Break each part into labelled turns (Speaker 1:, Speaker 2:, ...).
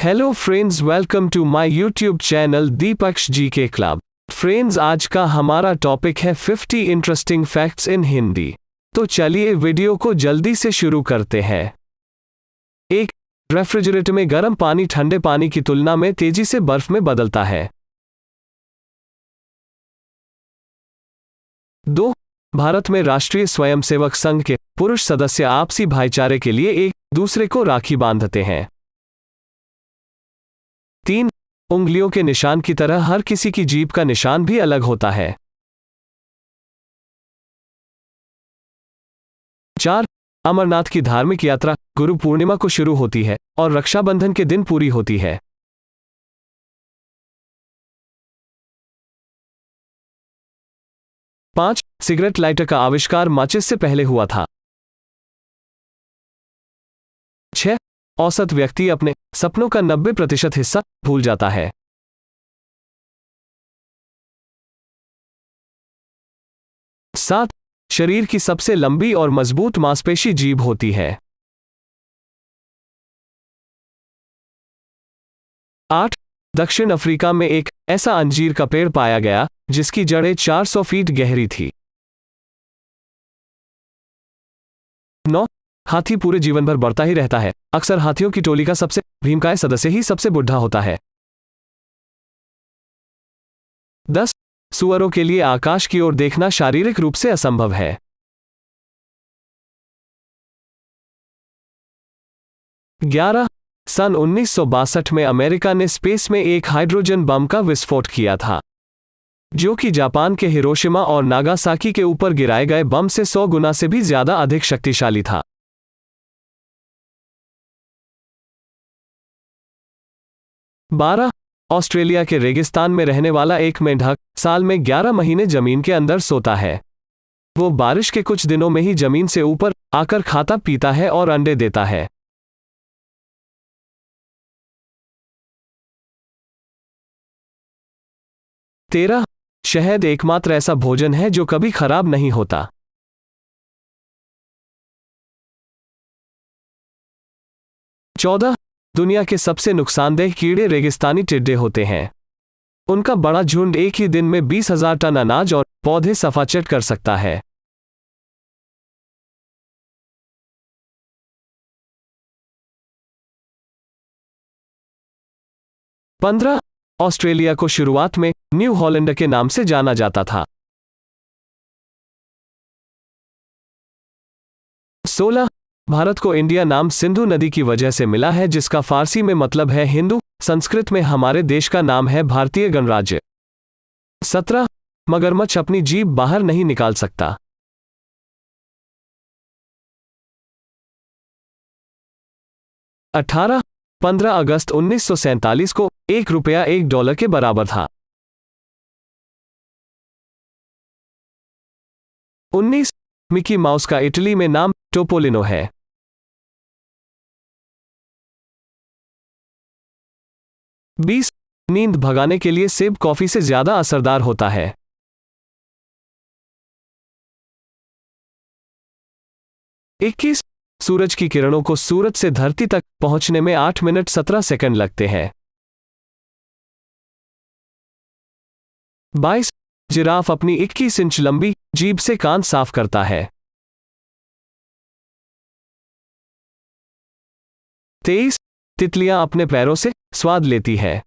Speaker 1: Hello friends, welcome to my YouTube channel Deepaksh ji के club. Friends, आज का हमारा टॉपिक है 50 इंटरेस्टिंग फैक्ट्स इन हिंदी। तो चलिए वीडियो को जल्दी से शुरू करते हैं। 1. रेफ्रिजरेटर में गर्म पानी ठंडे पानी की तुलना में तेजी से बर्फ में बदलता है। 2. भारत में राष्ट्रीय स्वयंसेवक संघ के पुरुष सदस्य आपसी भाईचारे के लिए एक दूसरे को राखी बांधते हैं। 3. उंगलियों के निशान की तरह हर किसी की जीभ का निशान भी अलग होता है। 4. अमरनाथ की धार्मिक यात्रा गुरु पूर्णिमा को शुरू होती है और रक्षाबंधन के दिन पूरी होती है। 5. सिगरेट लाइटर का आविष्कार माचिस से पहले हुआ था। 6. औसत व्यक्ति अपने सपनों का 90% हिस्सा भूल जाता है। 7. शरीर की सबसे लंबी और मजबूत मांसपेशी जीभ होती है। 8. दक्षिण अफ्रीका में एक ऐसा अंजीर का पेड़ पाया गया जिसकी जड़ें 400 फीट गहरी थी। 9. हाथी पूरे जीवन भर बढ़ता ही रहता है। अक्सर हाथियों की टोली का सबसे भीमकाय सदस्य ही सबसे बुढ़ा होता है। 10. सुअरों के लिए आकाश की ओर देखना शारीरिक रूप से असंभव है। 11. सन 1962 में अमेरिका ने स्पेस में एक हाइड्रोजन बम का विस्फोट किया था, जो कि जापान के हिरोशिमा और नागासाकी के ऊपर गिराए गए बम से 100 गुना से भी ज्यादा अधिक शक्तिशाली था। 12. ऑस्ट्रेलिया के रेगिस्तान में रहने वाला एक मेंढक साल में 11 महीने जमीन के अंदर सोता है। वो बारिश के कुछ दिनों में ही जमीन से ऊपर आकर खाता पीता है और अंडे देता है। 13. शहद एकमात्र ऐसा भोजन है जो कभी खराब नहीं होता। 14. दुनिया के सबसे नुकसानदेह कीड़े रेगिस्तानी टिड्डे होते हैं। उनका बड़ा झुंड एक ही दिन में 20,000 टन अनाज और पौधे सफाचट कर सकता है। 15. ऑस्ट्रेलिया को शुरुआत में न्यू हॉलैंड के नाम से जाना जाता था। 16. भारत को इंडिया नाम सिंधु नदी की वजह से मिला है, जिसका फारसी में मतलब है हिंदू। संस्कृत में हमारे देश का नाम है भारतीय गणराज्य। 17. मगरमच्छ अपनी जीभ बाहर नहीं निकाल सकता। 18. 15 अगस्त 1947 को $1 $1 के बराबर था। 19. मिकी माउस का इटली में नाम टोपोलिनो है। 20. नींद भगाने के लिए सेब कॉफी से ज्यादा असरदार होता है। 21. सूरज की किरणों को सूरज से धरती तक पहुंचने में 8 मिनट 17 सेकंड लगते हैं। 22. जिराफ अपनी 21 इंच लंबी जीभ से कान साफ करता है। 23. तितलियां अपने पैरों से स्वाद लेती है।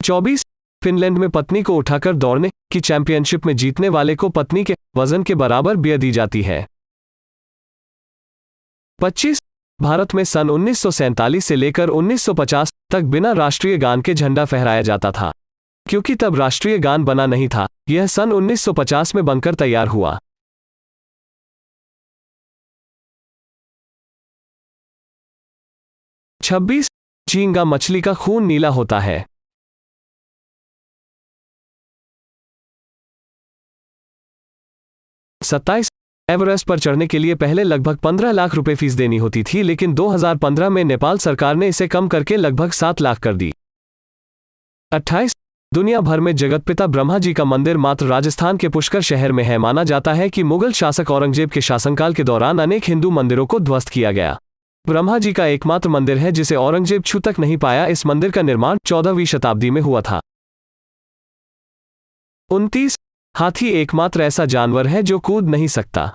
Speaker 1: 24. फिनलैंड में पत्नी को उठाकर दौड़ने की चैंपियनशिप में जीतने वाले को पत्नी के वजन के बराबर बियर दी जाती है। 25. भारत में सन 1947 से लेकर 1950 तक बिना राष्ट्रीय गान के झंडा फहराया जाता था, क्योंकि तब राष्ट्रीय गान बना नहीं था। यह सन 1950 में बनकर तैयार हुआ। 26. झींगा मछली का खून नीला होता है। 27. एवरेस्ट पर चढ़ने के लिए पहले लगभग 15 लाख रुपए फीस देनी होती थी, लेकिन 2015 में नेपाल सरकार ने इसे कम करके लगभग 7 लाख कर दी। 28. दुनिया भर में जगतपिता ब्रह्मा जी का मंदिर मात्र राजस्थान के पुष्कर शहर में है। माना जाता है कि मुगल शासक औरंगजेब के शासनकाल के दौरान अनेक हिंदू मंदिरों को ध्वस्त किया गया। ब्रह्मा जी का एकमात्र मंदिर है जिसे औरंगजेब छू तक नहीं पाया। इस मंदिर का निर्माण 14वीं शताब्दी में हुआ था। 29, हाथी एकमात्र ऐसा जानवर है जो कूद नहीं सकता।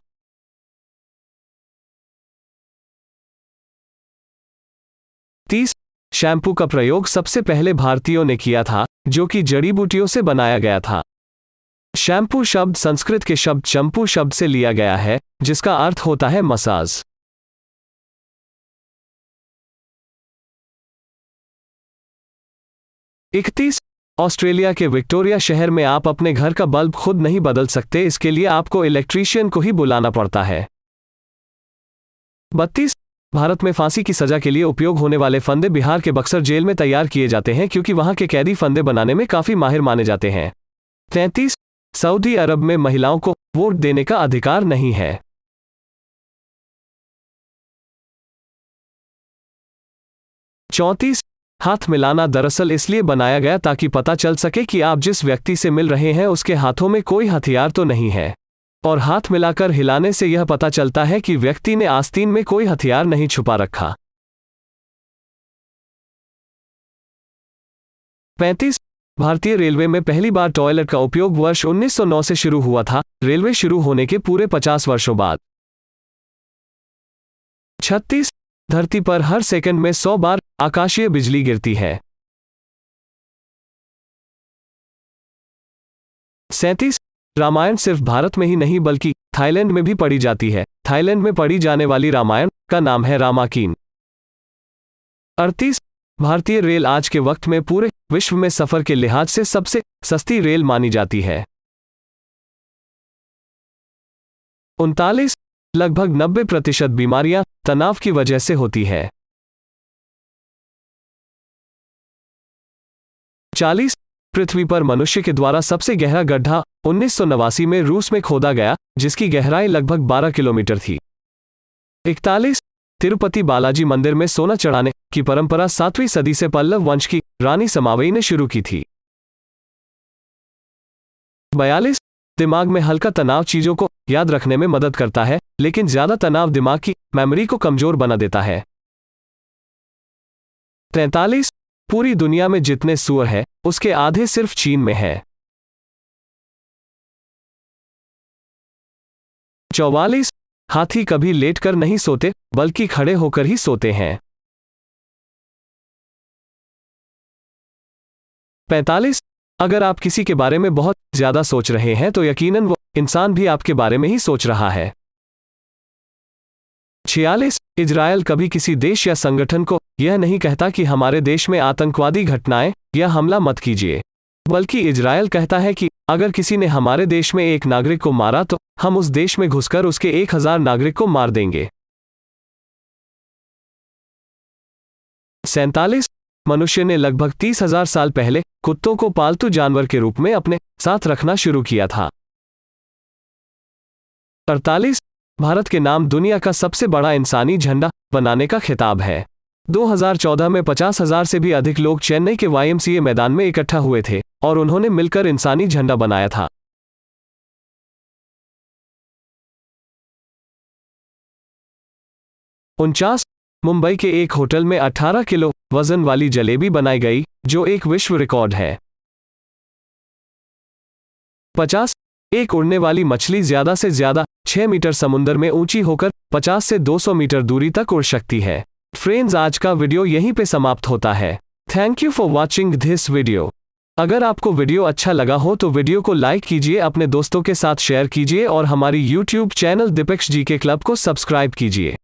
Speaker 1: 30, शैम्पू का प्रयोग सबसे पहले भारतीयों ने किया था, जो कि जड़ी बूटियों से बनाया गया था। शैम्पू शब्द संस्कृत के शब्द चंपू शब्द से लिया गया है, जिसका अर्थ होता है मसाज। 31, ऑस्ट्रेलिया के विक्टोरिया शहर में आप अपने घर का बल्ब खुद नहीं बदल सकते, इसके लिए आपको इलेक्ट्रीशियन को ही बुलाना पड़ता है। 32, भारत में फांसी की सजा के लिए उपयोग होने वाले फंदे बिहार के बक्सर जेल में तैयार किए जाते हैं, क्योंकि वहां के कैदी फंदे बनाने में काफी माहिर माने जाते हैं। 33, सऊदी अरब में महिलाओं को वोट देने का अधिकार नहीं है। 34, हाथ मिलाना दरअसल इसलिए बनाया गया ताकि पता चल सके कि आप जिस व्यक्ति से मिल रहे हैं उसके हाथों में कोई हथियार तो नहीं है, और हाथ मिलाकर हिलाने से यह पता चलता है कि व्यक्ति ने आस्तीन में कोई हथियार नहीं छुपा रखा। 35, भारतीय रेलवे में पहली बार टॉयलेट का उपयोग वर्ष 1909 से शुरू हुआ था, रेलवे शुरू होने के पूरे 50 वर्षों बाद। 36, धरती पर हर सेकंड में 100 बार आकाशीय बिजली गिरती है। 37, रामायण सिर्फ भारत में ही नहीं बल्कि थाईलैंड में भी पढ़ी जाती है। थाईलैंड में पढ़ी जाने वाली रामायण का नाम है रामाकीन। 38, भारतीय रेल आज के वक्त में पूरे विश्व में सफर के लिहाज से सबसे सस्ती रेल मानी जाती है। 39, लगभग 90% बीमारियां तनाव की वजह से होती है। 40, पृथ्वी पर मनुष्य के द्वारा सबसे गहरा गड्ढा 1989 में रूस में खोदा गया, जिसकी गहराई लगभग 12 किलोमीटर थी। 41, तिरुपति बालाजी मंदिर में सोना चढ़ाने की परंपरा 7वीं सदी से पल्लव वंश की रानी समावई ने शुरू की थी। 42, दिमाग में हल्का तनाव चीजों को याद रखने में मदद करता है, लेकिन ज्यादा तनाव दिमाग की मेमोरी को कमजोर बना देता है। 43, पूरी दुनिया में जितने सूअर हैं, उसके आधे सिर्फ चीन में है। 44, हाथी कभी लेटकर नहीं सोते, बल्कि खड़े होकर ही सोते हैं। 45, अगर आप किसी के बारे में बहुत ज्यादा सोच रहे हैं तो यकीनन वो इंसान भी आपके बारे में ही सोच रहा है। 46, इजरायल कभी किसी देश या संगठन को यह नहीं कहता कि हमारे देश में आतंकवादी घटनाएं या हमला मत कीजिए, बल्कि इजरायल कहता है कि अगर किसी ने हमारे देश में एक नागरिक को मारा तो हम उस देश में घुसकर उसके 1000 नागरिक को मार देंगे। 47, मनुष्य ने लगभग 30,000 साल पहले कुत्तों को पालतू जानवर के रूप में अपने साथ रखना शुरू किया था। 48, भारत के नाम दुनिया का सबसे बड़ा इंसानी झंडा बनाने का खिताब है। 2014 में 50,000 से भी अधिक लोग चेन्नई के YMCA मैदान में इकट्ठा हुए थे और उन्होंने मिलकर इंसानी झंडा बनाया था। 49, मुंबई के एक होटल में 18 किलो वजन वाली जलेबी बनाई गई, जो एक विश्व रिकॉर्ड है। 50, एक उड़ने वाली मछली ज्यादा से ज्यादा 6 मीटर समुद्र में ऊंची होकर 50 से 200 मीटर दूरी तक उड़ सकती है। फ्रेंड्स, आज का वीडियो यहीं पे समाप्त होता है। Thank you for watching this video. अगर आपको वीडियो अच्छा लगा हो तो वीडियो को लाइक कीजिए, अपने दोस्तों के साथ शेयर कीजिए और हमारी YouTube चैनल दीपक जी के क्लब को सब्सक्राइब कीजिए।